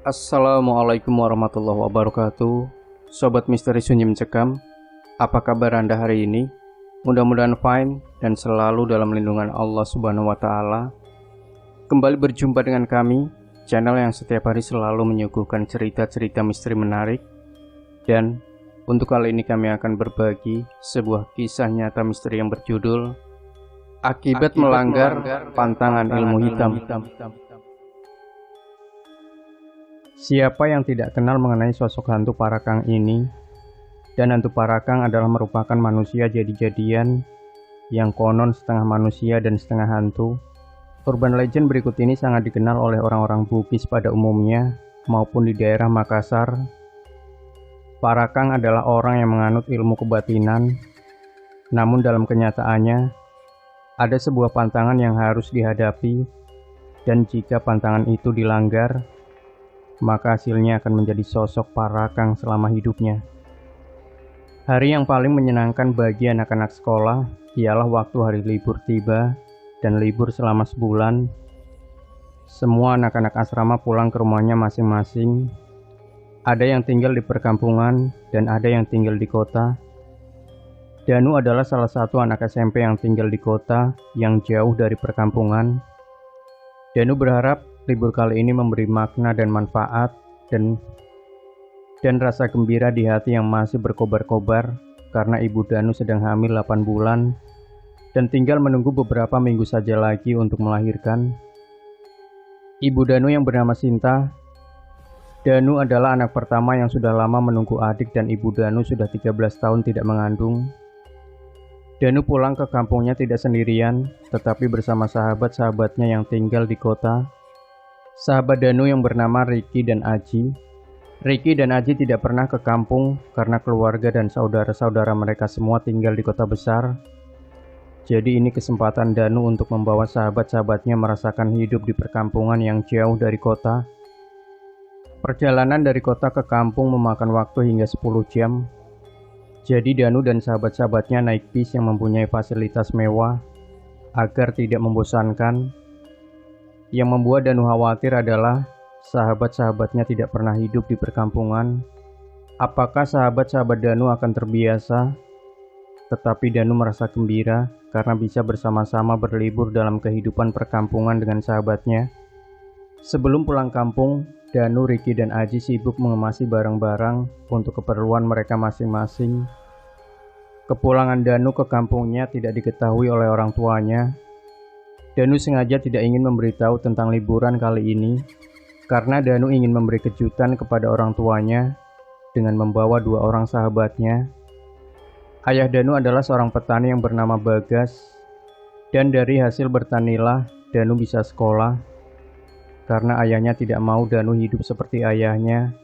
Assalamualaikum warahmatullahi wabarakatuh. Sobat Misteri Sunyi Mencekam, apa kabar Anda hari ini? Mudah-mudahan fine dan selalu dalam lindungan Allah Subhanahu wa Ta'ala. Kembali berjumpa dengan kami, channel yang setiap hari selalu menyuguhkan cerita-cerita misteri menarik. Dan untuk kali ini kami akan berbagi sebuah kisah nyata misteri yang berjudul Akibat melanggar pantangan ilmu hitam. Siapa yang tidak kenal mengenai sosok hantu Parakang ini? Dan hantu Parakang adalah merupakan manusia jadi-jadian yang konon setengah manusia dan setengah hantu. Urban legend berikut ini sangat dikenal oleh orang-orang Bugis pada umumnya maupun di daerah Makassar. Parakang adalah orang yang menganut ilmu kebatinan, namun dalam kenyataannya ada sebuah pantangan yang harus dihadapi, dan jika pantangan itu dilanggar, maka hasilnya akan menjadi sosok Parakang selama hidupnya. Hari yang paling menyenangkan bagi anak-anak sekolah ialah waktu hari libur tiba dan libur selama sebulan. Semua anak-anak asrama pulang ke rumahnya masing-masing. Ada yang tinggal di perkampungan dan ada yang tinggal di kota. Danu adalah salah satu anak SMP yang tinggal di kota yang jauh dari perkampungan. Danu berharap libur kali ini memberi makna dan manfaat dan rasa gembira di hati yang masih berkobar-kobar karena ibu Danu sedang hamil 8 bulan dan tinggal menunggu beberapa minggu saja lagi untuk melahirkan. Ibu Danu yang bernama Sinta. Danu adalah anak pertama yang sudah lama menunggu adik dan ibu Danu sudah 13 tahun tidak mengandung. Danu pulang ke kampungnya tidak sendirian, tetapi bersama sahabat-sahabatnya yang tinggal di kota. Sahabat Danu yang bernama Riki dan Aji. Riki dan Aji tidak pernah ke kampung karena keluarga dan saudara-saudara mereka semua tinggal di kota besar. Jadi ini kesempatan Danu untuk membawa sahabat-sahabatnya merasakan hidup di perkampungan yang jauh dari kota. Perjalanan dari kota ke kampung memakan waktu hingga 10 jam. Jadi Danu dan sahabat-sahabatnya naik bis yang mempunyai fasilitas mewah agar tidak membosankan. Yang membuat Danu khawatir adalah sahabat-sahabatnya tidak pernah hidup di perkampungan. Apakah sahabat-sahabat Danu akan terbiasa? Tetapi Danu merasa gembira karena bisa bersama-sama berlibur dalam kehidupan perkampungan dengan sahabatnya. Sebelum pulang kampung, Danu, Riki, dan Aji sibuk mengemasi barang-barang untuk keperluan mereka masing-masing. Kepulangan Danu ke kampungnya tidak diketahui oleh orang tuanya. Danu sengaja tidak ingin memberitahu tentang liburan kali ini karena Danu ingin memberi kejutan kepada orang tuanya dengan membawa 2 orang sahabatnya. Ayah Danu adalah seorang petani yang bernama Bagas, dan dari hasil bertanilah Danu bisa sekolah. Karena ayahnya tidak mau Danu hidup seperti ayahnya,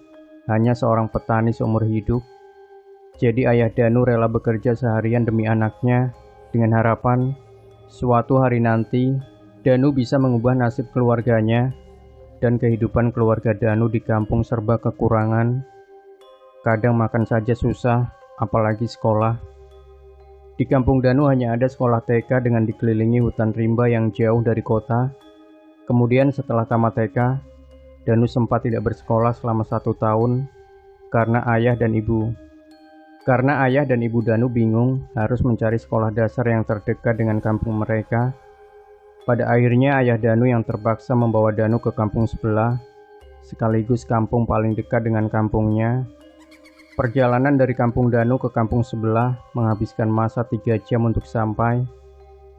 hanya seorang petani seumur hidup. Jadi ayah Danu rela bekerja seharian demi anaknya dengan harapan suatu hari nanti, Danu bisa mengubah nasib keluarganya dan kehidupan keluarga Danu di kampung serba kekurangan. Kadang makan saja susah, apalagi sekolah. Di kampung Danu hanya ada sekolah TK dengan dikelilingi hutan rimba yang jauh dari kota. Kemudian setelah tamat TK, Danu sempat tidak bersekolah selama 1 tahun karena ayah dan ibu Danu bingung harus mencari sekolah dasar yang terdekat dengan kampung mereka. Pada akhirnya ayah Danu yang terpaksa membawa Danu ke kampung sebelah, sekaligus kampung paling dekat dengan kampungnya. Perjalanan dari kampung Danu ke kampung sebelah menghabiskan masa 3 jam untuk sampai.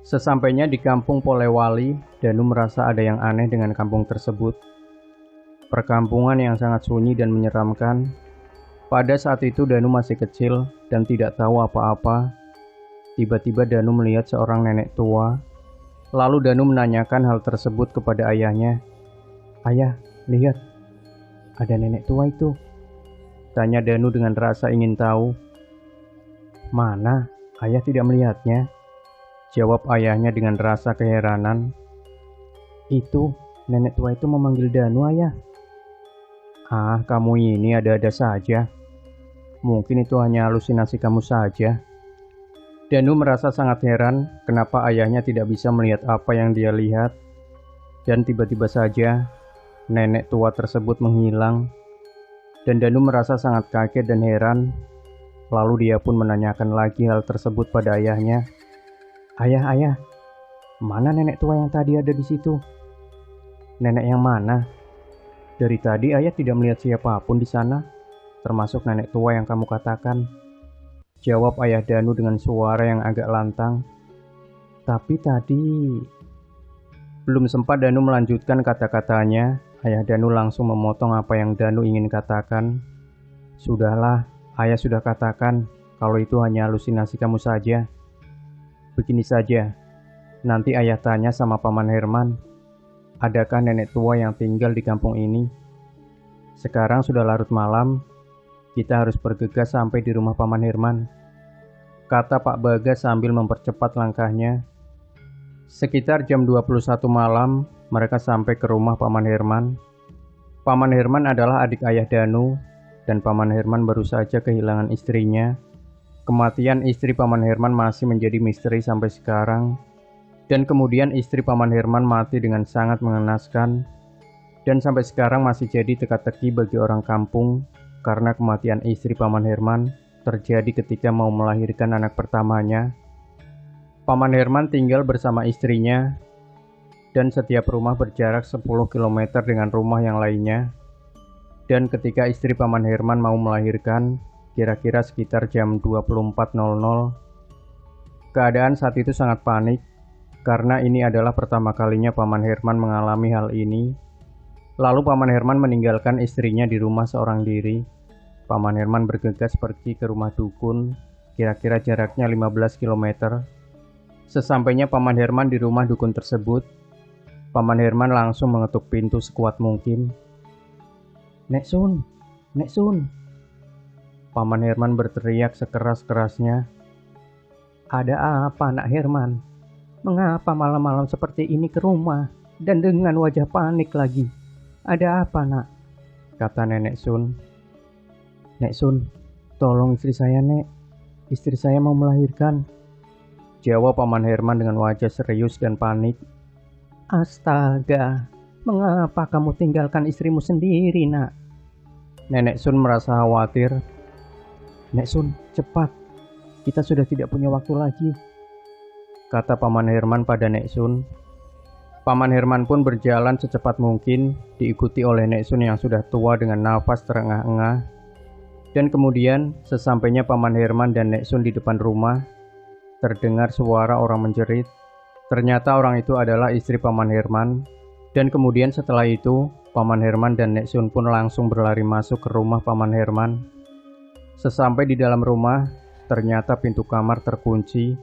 Sesampainya di kampung Polewali, Danu merasa ada yang aneh dengan kampung tersebut. Perkampungan yang sangat sunyi dan menyeramkan. Pada saat itu Danu masih kecil dan tidak tahu apa-apa. Tiba-tiba Danu melihat seorang nenek tua. Lalu Danu menanyakan hal tersebut kepada ayahnya. "Ayah, lihat, ada nenek tua itu," tanya Danu dengan rasa ingin tahu. "Mana? Ayah tidak melihatnya," jawab ayahnya dengan rasa keheranan. "Itu, nenek tua itu memanggil Danu, ayah." "Ah, kamu ini ada-ada saja. Mungkin itu hanya halusinasi kamu saja." Danu merasa sangat heran kenapa ayahnya tidak bisa melihat apa yang dia lihat. Dan tiba-tiba saja nenek tua tersebut menghilang, dan Danu merasa sangat kaget dan heran. Lalu dia pun menanyakan lagi hal tersebut pada ayahnya. Ayah, mana nenek tua yang tadi ada di situ? Nenek yang mana? Dari tadi ayah tidak melihat siapapun di sana, termasuk nenek tua yang kamu katakan. Jawab ayah Danu dengan suara yang agak lantang. Tapi tadi... Belum sempat Danu melanjutkan kata-katanya, ayah Danu langsung memotong apa yang Danu ingin katakan. Sudahlah, ayah sudah katakan kalau itu hanya halusinasi kamu saja. Begini saja, nanti ayah tanya sama Paman Herman, adakah nenek tua yang tinggal di kampung ini? Sekarang sudah larut malam, kita harus bergegas sampai di rumah Paman Herman, kata Pak Bagas sambil mempercepat langkahnya. Sekitar jam 21 malam, mereka sampai ke rumah Paman Herman. Paman Herman adalah adik ayah Danu, dan Paman Herman baru saja kehilangan istrinya. Kematian istri Paman Herman masih menjadi misteri sampai sekarang. Dan kemudian istri Paman Herman mati dengan sangat mengenaskan, dan sampai sekarang masih jadi teka-teki bagi orang kampung, karena kematian istri Paman Herman terjadi ketika mau melahirkan anak pertamanya. Paman Herman tinggal bersama istrinya, dan setiap rumah berjarak 10 km dengan rumah yang lainnya. Dan ketika istri Paman Herman mau melahirkan, kira-kira sekitar jam 24.00, keadaan saat itu sangat panik, karena ini adalah pertama kalinya Paman Herman mengalami hal ini. Lalu Paman Herman meninggalkan istrinya di rumah seorang diri. Paman Herman bergegas pergi ke rumah dukun, kira-kira jaraknya 15 km. Sesampainya Paman Herman di rumah dukun tersebut, Paman Herman langsung mengetuk pintu sekuat mungkin. Nek Sun, Nek Sun. Paman Herman berteriak sekeras-kerasnya. Ada apa, Nak Herman? Mengapa malam-malam seperti ini ke rumah dan dengan wajah panik lagi? Ada apa, Nak? Kata Nenek Sun. Nek Sun, tolong istri saya, Nek. Istri saya mau melahirkan. Jawab Paman Herman dengan wajah serius dan panik. Astaga, mengapa kamu tinggalkan istrimu sendiri, Nak? Nenek Sun merasa khawatir. Nek Sun, cepat. Kita sudah tidak punya waktu lagi, kata Paman Herman pada Nek Sun. Paman Herman pun berjalan secepat mungkin, diikuti oleh Nek Sun yang sudah tua dengan nafas terengah-engah. Dan kemudian, sesampainya Paman Herman dan Nek Sun di depan rumah, terdengar suara orang menjerit. Ternyata orang itu adalah istri Paman Herman. Dan kemudian setelah itu, Paman Herman dan Nek Sun pun langsung berlari masuk ke rumah Paman Herman. Sesampai di dalam rumah, ternyata pintu kamar terkunci.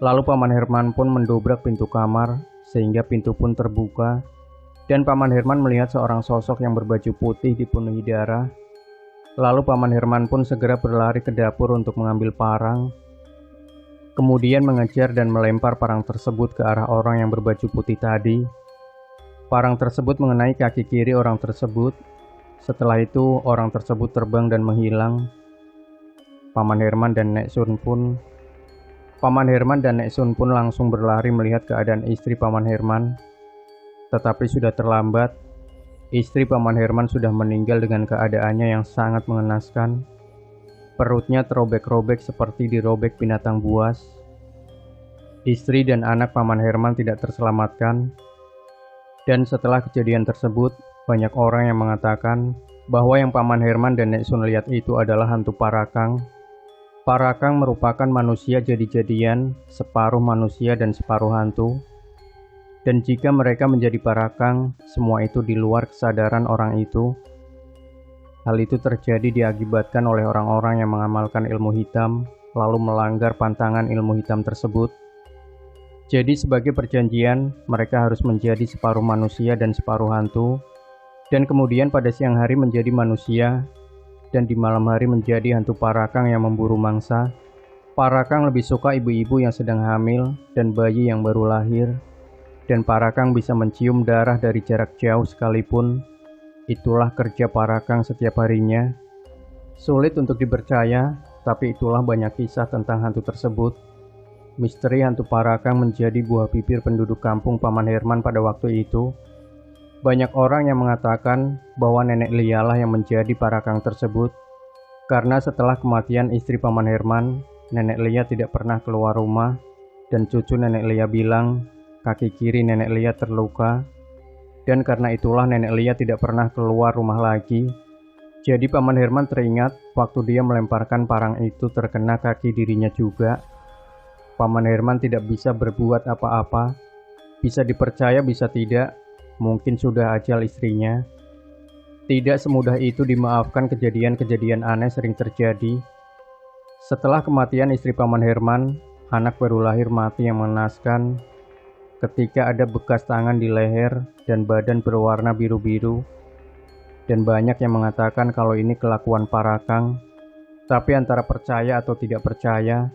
Lalu Paman Herman pun mendobrak pintu kamar, sehingga pintu pun terbuka. Dan Paman Herman melihat seorang sosok yang berbaju putih dipenuhi darah. Lalu Paman Herman pun segera berlari ke dapur untuk mengambil parang. Kemudian mengejar dan melempar parang tersebut ke arah orang yang berbaju putih tadi. Parang tersebut mengenai kaki kiri orang tersebut. Setelah itu orang tersebut terbang dan menghilang. Paman Herman dan Nek Sun pun langsung berlari melihat keadaan istri Paman Herman. Tetapi sudah terlambat. Istri Paman Herman sudah meninggal dengan keadaannya yang sangat mengenaskan. Perutnya terobek-robek seperti dirobek binatang buas. Istri dan anak Paman Herman tidak terselamatkan. Dan setelah kejadian tersebut, banyak orang yang mengatakan bahwa yang Paman Herman dan Nek Sun lihat itu adalah hantu Parakang. Parakang merupakan manusia jadi-jadian, separuh manusia dan separuh hantu. Dan jika mereka menjadi Parakang, semua itu di luar kesadaran orang itu. Hal itu terjadi diakibatkan oleh orang-orang yang mengamalkan ilmu hitam, lalu melanggar pantangan ilmu hitam tersebut. Jadi sebagai perjanjian, mereka harus menjadi separuh manusia dan separuh hantu, dan kemudian pada siang hari menjadi manusia, dan di malam hari menjadi hantu Parakang yang memburu mangsa. Parakang lebih suka ibu-ibu yang sedang hamil dan bayi yang baru lahir, dan Parakang bisa mencium darah dari jarak jauh sekalipun. Itulah kerja Parakang setiap harinya. Sulit untuk dipercaya, tapi itulah banyak kisah tentang hantu tersebut. Misteri hantu Parakang menjadi buah bibir penduduk kampung Paman Herman pada waktu itu. Banyak orang yang mengatakan bahwa Nenek Lia lah yang menjadi parakang tersebut, karena setelah kematian istri Paman Herman, Nenek Lia tidak pernah keluar rumah, dan cucu Nenek Lia bilang kaki kiri Nenek Lia terluka, dan karena itulah Nenek Lia tidak pernah keluar rumah lagi. Jadi Paman Herman teringat waktu dia melemparkan parang itu terkena kaki dirinya juga. Paman Herman tidak bisa berbuat apa-apa, bisa dipercaya bisa tidak, mungkin sudah ajal istrinya. Tidak semudah itu dimaafkan, kejadian-kejadian aneh sering terjadi. Setelah kematian istri Paman Herman, anak baru lahir mati yang mengenaskan. Ketika ada bekas tangan di leher dan badan berwarna biru-biru. Dan banyak yang mengatakan kalau ini kelakuan parakang. Tapi antara percaya atau tidak percaya,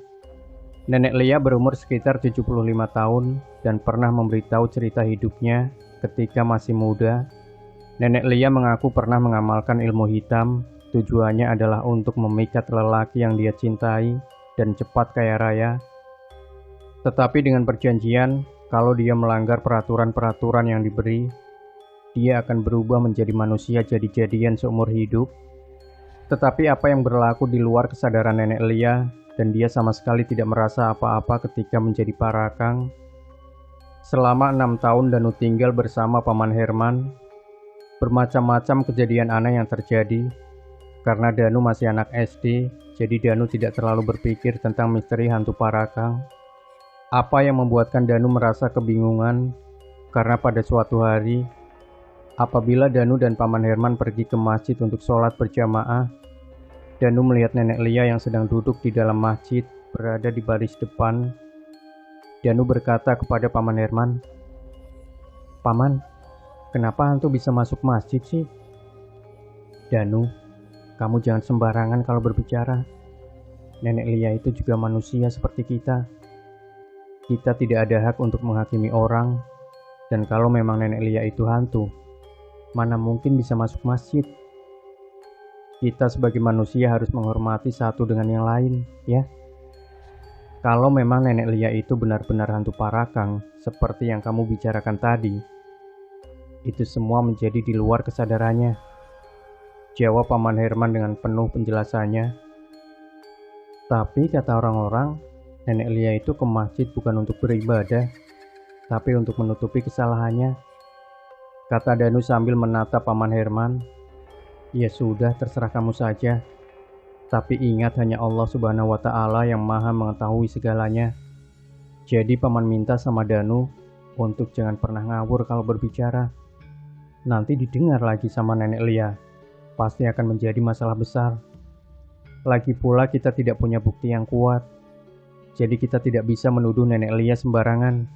Nenek Lia berumur sekitar 75 tahun dan pernah memberitahu cerita hidupnya ketika masih muda. Nenek Lia mengaku pernah mengamalkan ilmu hitam, tujuannya adalah untuk memikat lelaki yang dia cintai dan cepat kaya raya. Tetapi dengan perjanjian, kalau dia melanggar peraturan-peraturan yang diberi, dia akan berubah menjadi manusia jadi-jadian seumur hidup. Tetapi apa yang berlaku di luar kesadaran Nenek Lia, dan dia sama sekali tidak merasa apa-apa ketika menjadi parakang. Selama 6 tahun Danu tinggal bersama Paman Herman, bermacam-macam kejadian aneh yang terjadi. Karena Danu masih anak SD, jadi Danu tidak terlalu berpikir tentang misteri hantu parakang. Apa yang membuatkan Danu merasa kebingungan, karena pada suatu hari, apabila Danu dan Paman Herman pergi ke masjid untuk sholat berjamaah, Danu melihat Nenek Lia yang sedang duduk di dalam masjid, berada di baris depan. Danu berkata kepada Paman Herman, "Paman, kenapa hantu bisa masuk masjid sih?" "Danu, kamu jangan sembarangan kalau berbicara. Nenek Lia itu juga manusia seperti kita. Kita tidak ada hak untuk menghakimi orang, dan kalau memang Nenek Lia itu hantu, mana mungkin bisa masuk masjid? Kita sebagai manusia harus menghormati satu dengan yang lain, ya. Kalau memang Nenek Lia itu benar-benar hantu parakang, seperti yang kamu bicarakan tadi, itu semua menjadi di luar kesadarannya," jawab Paman Herman dengan penuh penjelasannya. "Tapi kata orang-orang, Nenek Lia itu ke masjid bukan untuk beribadah, tapi untuk menutupi kesalahannya," kata Danu sambil menatap Paman Herman. "Ya sudah, terserah kamu saja. Tapi ingat hanya Allah Subhanahu wa Ta'ala yang Maha mengetahui segalanya. Jadi Paman minta sama Danu untuk jangan pernah ngawur kalau berbicara. Nanti didengar lagi sama Nenek Lia. Pasti akan menjadi masalah besar. Lagi pula kita tidak punya bukti yang kuat. Jadi kita tidak bisa menuduh Nenek Lia sembarangan.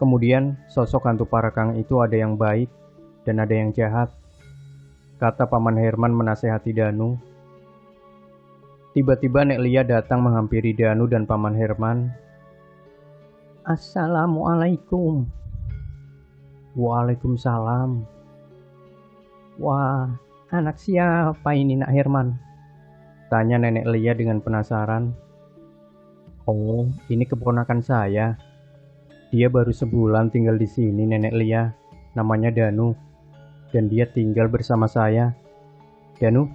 Kemudian sosok hantu parakang itu ada yang baik dan ada yang jahat," kata Paman Herman menasehati Danu. Tiba-tiba Nek Lia datang menghampiri Danu dan Paman Herman. "Assalamualaikum." "Waalaikumsalam." "Wah, anak siapa ini Nak Herman?" tanya Nenek Lia dengan penasaran. "Oh, ini keponakan saya. Dia baru sebulan tinggal di sini, Nenek Lia. Namanya Danu. Dan dia tinggal bersama saya. Danu,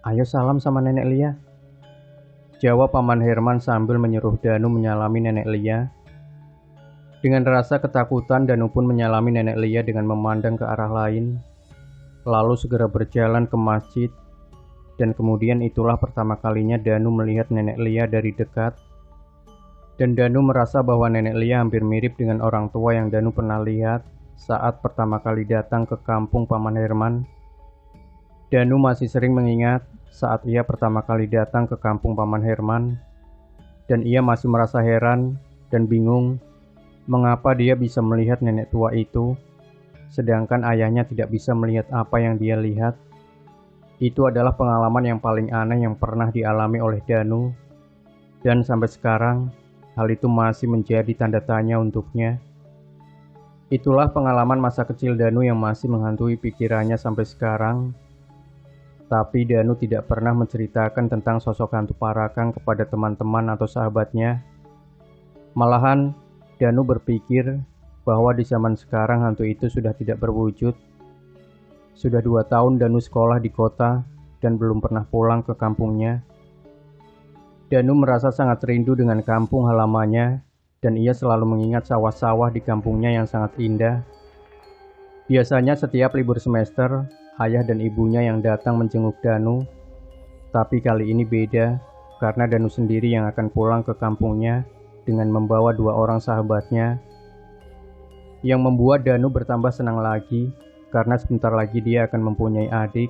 ayo salam sama Nenek Lia," jawab Paman Herman sambil menyuruh Danu menyalami Nenek Lia. Dengan rasa ketakutan, Danu pun menyalami Nenek Lia dengan memandang ke arah lain, lalu segera berjalan ke masjid. Dan kemudian itulah pertama kalinya Danu melihat Nenek Lia dari dekat. Dan Danu merasa bahwa Nenek Lia hampir mirip dengan orang tua yang Danu pernah lihat saat pertama kali datang ke kampung Paman Herman. Danu masih sering mengingat saat ia pertama kali datang ke kampung Paman Herman, dan ia masih merasa heran dan bingung mengapa dia bisa melihat nenek tua itu, sedangkan ayahnya tidak bisa melihat apa yang dia lihat. Itu adalah pengalaman yang paling aneh yang pernah dialami oleh Danu, dan sampai sekarang hal itu masih menjadi tanda tanya untuknya. Itulah pengalaman masa kecil Danu yang masih menghantui pikirannya sampai sekarang. Tapi Danu tidak pernah menceritakan tentang sosok hantu parakang kepada teman-teman atau sahabatnya. Malahan, Danu berpikir bahwa di zaman sekarang hantu itu sudah tidak berwujud. Sudah 2 tahun Danu sekolah di kota dan belum pernah pulang ke kampungnya. Danu merasa sangat rindu dengan kampung halamannya dan ia selalu mengingat sawah-sawah di kampungnya yang sangat indah. Biasanya setiap libur semester, ayah dan ibunya yang datang menjenguk Danu. Tapi kali ini beda, karena Danu sendiri yang akan pulang ke kampungnya dengan membawa 2 orang sahabatnya. Yang membuat Danu bertambah senang lagi, karena sebentar lagi dia akan mempunyai adik.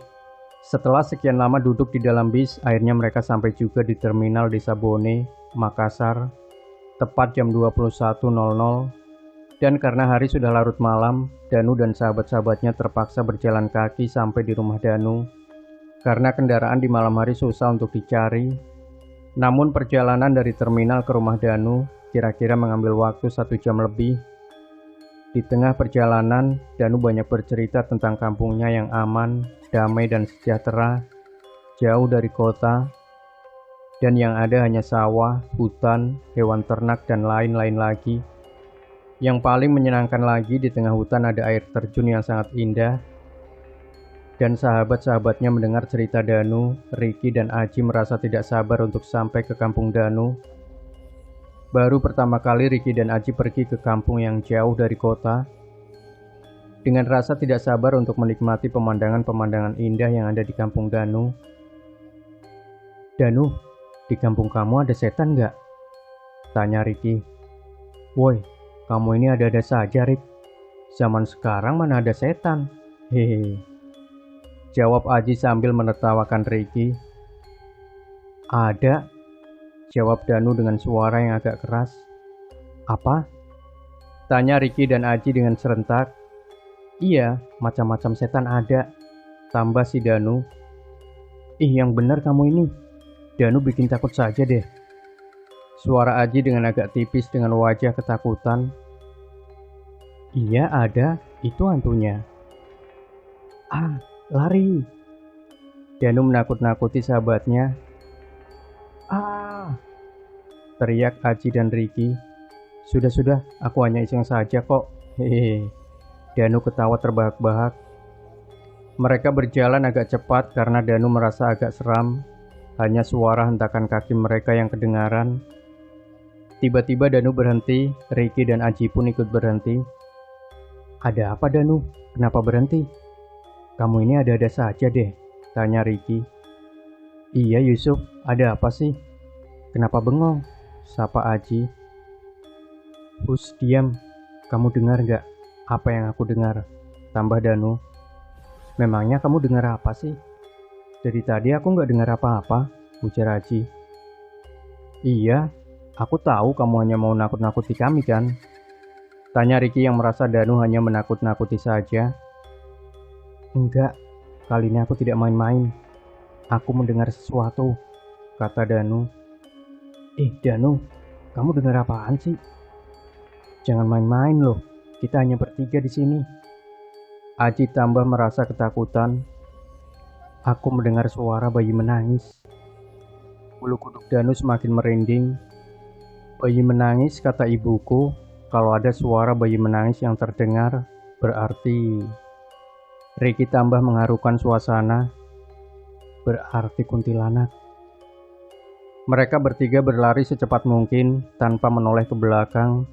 Setelah sekian lama duduk di dalam bis, akhirnya mereka sampai juga di terminal Desa Bone, Makassar, tepat jam 21.00. Dan karena hari sudah larut malam, Danu dan sahabat-sahabatnya terpaksa berjalan kaki sampai di rumah Danu. Karena kendaraan di malam hari susah untuk dicari. Namun perjalanan dari terminal ke rumah Danu kira-kira mengambil waktu 1 jam lebih. Di tengah perjalanan, Danu banyak bercerita tentang kampungnya yang aman, damai dan sejahtera, jauh dari kota, dan yang ada hanya sawah, hutan, hewan ternak, dan lain-lain lagi. Yang paling menyenangkan lagi, di tengah hutan ada air terjun yang sangat indah. Dan sahabat-sahabatnya mendengar cerita Danu, Ricky dan Aji merasa tidak sabar untuk sampai ke kampung Danu. Baru pertama kali Ricky dan Aji pergi ke kampung yang jauh dari kota. Dengan rasa tidak sabar untuk menikmati pemandangan-pemandangan indah yang ada di kampung Danu. "Danu, di kampung kamu ada setan nggak?" tanya Ricky. "Woi, kamu ini ada-ada saja, Rik. Zaman sekarang mana ada setan?" "Hehe," jawab Aji sambil menertawakan Ricky. "Ada," jawab Danu dengan suara yang agak keras. "Apa?" tanya Ricky dan Aji dengan serentak. "Iya, macam-macam setan ada," tambah si Danu. "Ih, yang benar kamu ini. Danu bikin takut saja deh." Suara Aji dengan agak tipis dengan wajah ketakutan. "Iya ada, itu hantunya." "Ah, lari!" Danu menakut-nakuti sahabatnya. "Ah!" teriak Aji dan Ricky. Sudah, aku hanya iseng saja kok." Hehehe. Danu ketawa terbahak-bahak. Mereka berjalan agak cepat karena Danu merasa agak seram. Hanya suara hentakan kaki mereka yang kedengaran. Tiba-tiba Danu berhenti, Ricky dan Aji pun ikut berhenti. "Ada apa Danu? Kenapa berhenti?" "Kamu ini ada-ada saja deh," tanya Ricky. "Iya Yusuf, ada apa sih? Kenapa bengong?" sapa Aji. "Hus, diam. Kamu dengar gak apa yang aku dengar?" tambah Danu. "Memangnya kamu dengar apa sih?" "Dari tadi aku gak dengar apa-apa," ujar Aji. "Iya, aku tahu kamu hanya mau nakut-nakuti kami kan?" tanya Ricky yang merasa Danu hanya menakut-nakuti saja. "Enggak, kali ini aku tidak main-main. Aku mendengar sesuatu," kata Danu. Danu, kamu dengar apaan sih?" "Jangan main-main loh, kita hanya bertiga di sini." Aji tambah merasa ketakutan. "Aku mendengar suara bayi menangis." Bulu kuduk Danu semakin merinding. "Bayi menangis," kata ibuku. "Kalau ada suara bayi menangis yang terdengar, berarti..." Ricky tambah mengharukan suasana. "Berarti kuntilanak." Mereka bertiga berlari secepat mungkin tanpa menoleh ke belakang.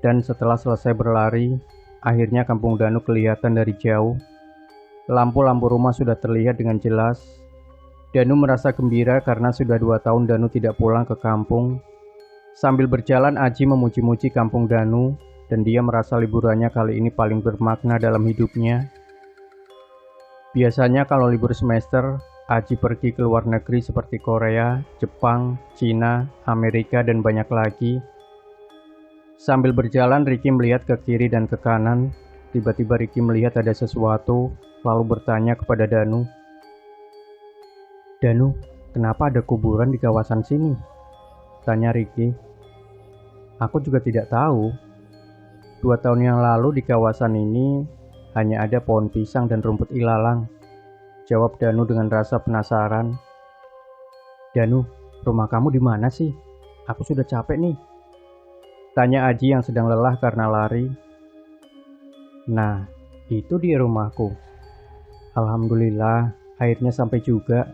Dan setelah selesai berlari, akhirnya kampung Danu kelihatan dari jauh. Lampu-lampu rumah sudah terlihat dengan jelas. Danu merasa gembira karena sudah 2 tahun Danu tidak pulang ke kampung. Sambil berjalan, Aji memuji-muji kampung Danu, dan dia merasa liburannya kali ini paling bermakna dalam hidupnya. Biasanya kalau libur semester, Aji pergi ke luar negeri seperti Korea, Jepang, Cina, Amerika, dan banyak lagi. Sambil berjalan, Ricky melihat ke kiri dan ke kanan. Tiba-tiba Ricky melihat ada sesuatu, lalu bertanya kepada Danu. "Danu, kenapa ada kuburan di kawasan sini?" tanya Ricky. "Aku juga tidak tahu. 2 tahun yang lalu di kawasan ini hanya ada pohon pisang dan rumput ilalang," jawab Danu dengan rasa penasaran. "Danu, rumah kamu di mana sih? Aku sudah capek nih," tanya Aji yang sedang lelah karena lari. Nah, itu dia rumahku. Alhamdulillah, akhirnya sampai juga.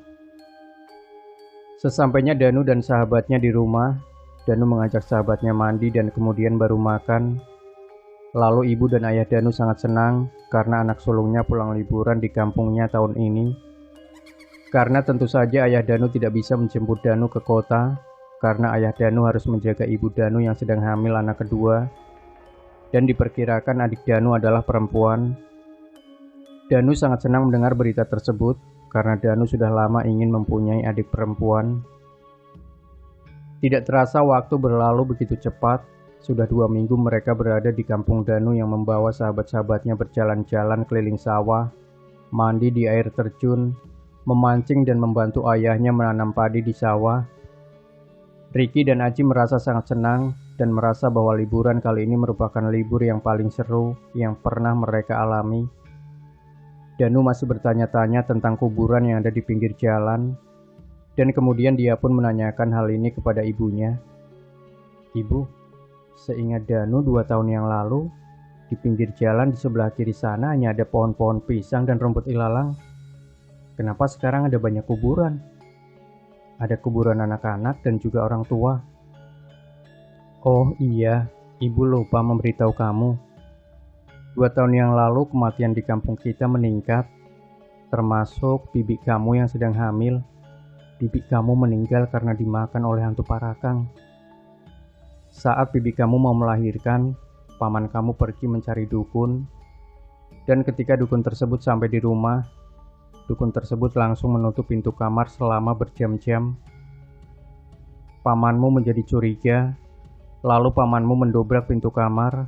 Sesampainya Danu dan sahabatnya di rumah, Danu mengajak sahabatnya mandi dan kemudian baru makan. Lalu ibu dan ayah Danu sangat senang karena anak sulungnya pulang liburan di kampungnya tahun ini. Karena tentu saja ayah Danu tidak bisa menjemput Danu ke kota, karena ayah Danu harus menjaga ibu Danu yang sedang hamil anak kedua, dan diperkirakan adik Danu adalah perempuan. Danu sangat senang mendengar berita tersebut, karena Danu sudah lama ingin mempunyai adik perempuan. Tidak terasa waktu berlalu begitu cepat. Sudah 2 minggu mereka berada di kampung Danu yang membawa sahabat-sahabatnya berjalan-jalan keliling sawah, mandi di air terjun, memancing dan membantu ayahnya menanam padi di sawah. Ricky dan Aji merasa sangat senang dan merasa bahwa liburan kali ini merupakan libur yang paling seru yang pernah mereka alami. Danu masih bertanya-tanya tentang kuburan yang ada di pinggir jalan, dan kemudian dia pun menanyakan hal ini kepada ibunya. "Ibu, seingat Danu 2 tahun yang lalu, di pinggir jalan di sebelah kiri sana hanya ada pohon-pohon pisang dan rumput ilalang. Kenapa sekarang ada banyak kuburan? Ada kuburan anak-anak dan juga orang tua." "Oh iya, ibu lupa memberitahu kamu. 2 tahun yang lalu kematian di kampung kita meningkat, termasuk bibi kamu yang sedang hamil. Bibi kamu meninggal karena dimakan oleh hantu parakang. Saat bibi kamu mau melahirkan, paman kamu pergi mencari dukun, dan ketika dukun tersebut sampai di rumah, dukun tersebut langsung menutup pintu kamar selama berjam-jam. Pamanmu menjadi curiga, lalu pamanmu mendobrak pintu kamar,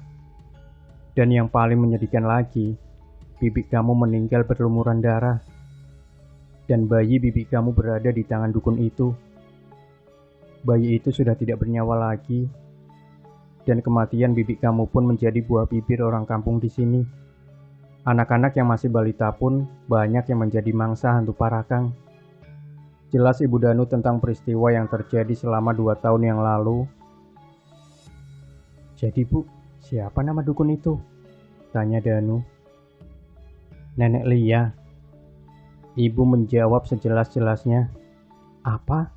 dan yang paling menyedihkan lagi, bibi kamu meninggal berlumuran darah, dan bayi bibi kamu berada di tangan dukun itu. Bayi itu sudah tidak bernyawa lagi, dan kematian bibi kamu pun menjadi buah bibir orang kampung di sini. Anak-anak yang masih balita pun banyak yang menjadi mangsa hantu parakang." Jelas Ibu Danu tentang peristiwa yang terjadi selama 2 tahun yang lalu. "Jadi Bu, siapa nama dukun itu?" tanya Danu. "Nenek Lia." Ibu menjawab sejelas-jelasnya. "Apa?"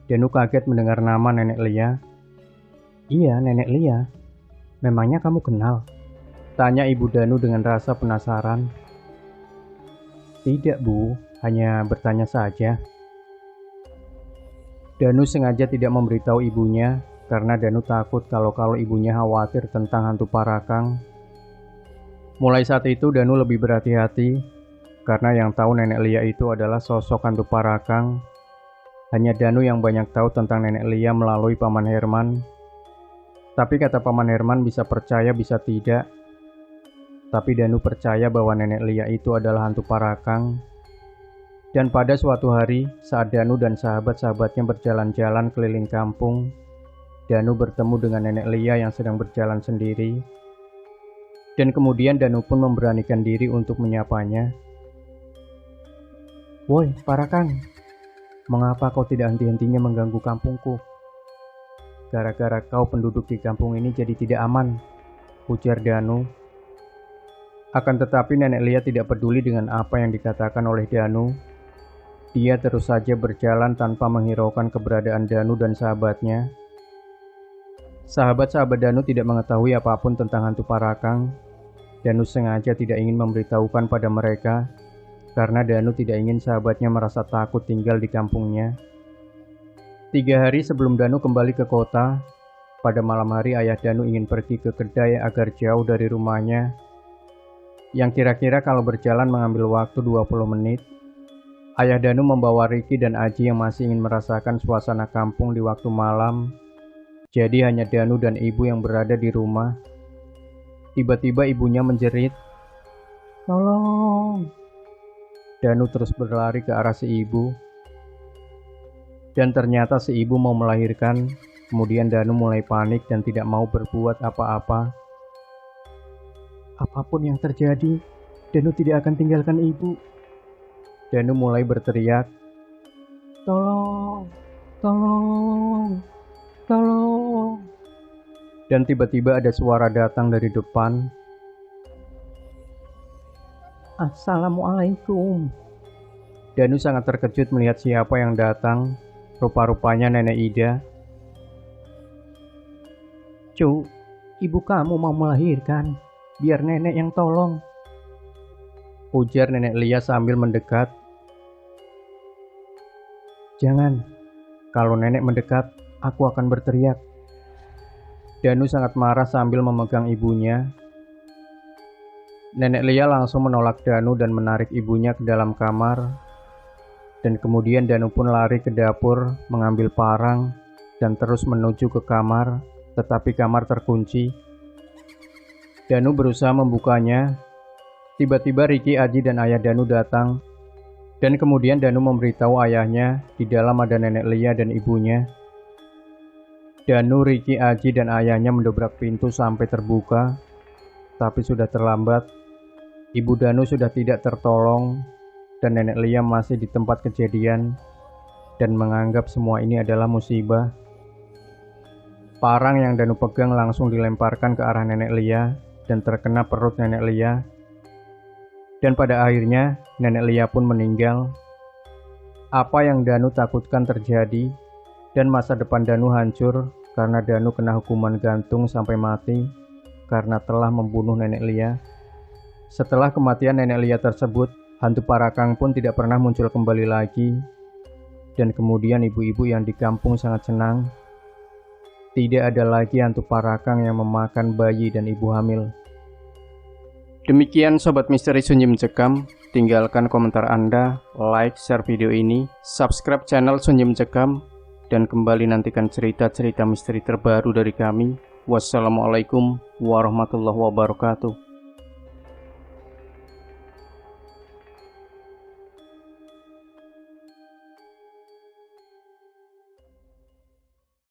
Danu kaget mendengar nama Nenek Lia. "Iya, Nenek Lia. Memangnya kamu kenal?" tanya Ibu Danu dengan rasa penasaran. "Tidak Bu, hanya bertanya saja." Danu sengaja tidak memberitahu ibunya karena Danu takut kalau ibunya khawatir tentang hantu parakang. Mulai saat itu Danu lebih berhati-hati karena yang tahu Nenek Lia itu adalah sosok hantu parakang. Hanya Danu yang banyak tahu tentang Nenek Lia melalui Paman Herman. Tapi kata Paman Herman bisa percaya bisa tidak. Tapi Danu percaya bahwa Nenek Lia itu adalah hantu parakang. Dan pada suatu hari, saat Danu dan sahabat-sahabatnya berjalan-jalan keliling kampung, Danu bertemu dengan Nenek Lia yang sedang berjalan sendiri. Dan kemudian Danu pun memberanikan diri untuk menyapanya. "Woi, parakang, mengapa kau tidak henti-hentinya mengganggu kampungku? Gara-gara kau penduduk di kampung ini jadi tidak aman," ujar Danu. Akan tetapi Nenek Lia tidak peduli dengan apa yang dikatakan oleh Danu. Dia terus saja berjalan tanpa menghiraukan keberadaan Danu dan sahabatnya. Sahabat-sahabat Danu tidak mengetahui apapun tentang hantu parakang. Danu sengaja tidak ingin memberitahukan pada mereka, karena Danu tidak ingin sahabatnya merasa takut tinggal di kampungnya. 3 hari sebelum Danu kembali ke kota, pada malam hari ayah Danu ingin pergi ke kedai agar jauh dari rumahnya, yang kira-kira kalau berjalan mengambil waktu 20 menit. Ayah Danu membawa Ricky dan Aji yang masih ingin merasakan suasana kampung di waktu malam. Jadi hanya Danu dan ibu yang berada di rumah. Tiba-tiba ibunya menjerit, "Tolong!" Danu terus berlari ke arah si ibu. Dan ternyata si ibu mau melahirkan. Kemudian Danu mulai panik dan tidak mau berbuat apa-apa. "Apapun yang terjadi, Danu tidak akan tinggalkan ibu." Danu mulai berteriak, "Tolong, tolong, tolong." Dan tiba-tiba ada suara datang dari depan. Assalamualaikum. Danu sangat terkejut melihat siapa yang datang. Rupa-rupanya Nenek Ida. Cu, ibu kamu mau melahirkan. Biar nenek yang tolong. Ujar Nenek Lia sambil mendekat. Jangan, kalau nenek mendekat, aku akan berteriak. Danu sangat marah sambil memegang ibunya. Nenek Lia langsung menolak Danu dan menarik ibunya ke dalam kamar. Dan kemudian Danu pun lari ke dapur mengambil parang dan terus menuju ke kamar, tetapi kamar terkunci. Danu berusaha membukanya. Tiba-tiba Riki, Aji, dan ayah Danu datang. Dan kemudian Danu memberitahu ayahnya di dalam ada Nenek Lia dan ibunya. Danu, Riki, Aji, dan ayahnya mendobrak pintu sampai terbuka, tapi sudah terlambat. Ibu Danu sudah tidak tertolong, dan Nenek Lia masih di tempat kejadian dan menganggap semua ini adalah musibah. Parang yang Danu pegang langsung dilemparkan ke arah Nenek Lia dan terkena perut Nenek Lia. Dan pada akhirnya Nenek Lia pun meninggal. Apa yang Danu takutkan terjadi, dan masa depan Danu hancur karena Danu kena hukuman gantung sampai mati karena telah membunuh Nenek Lia. Setelah kematian Nenek Lia tersebut, hantu Parakang pun tidak pernah muncul kembali lagi. Dan kemudian ibu-ibu yang di kampung sangat senang. Tidak ada lagi hantu Parakang yang memakan bayi dan ibu hamil. Demikian Sobat Misteri Sunyi Mencekam. Tinggalkan komentar Anda, like, share video ini, subscribe channel Sunyi Mencekam, dan kembali nantikan cerita-cerita misteri terbaru dari kami. Wassalamualaikum warahmatullahi wabarakatuh.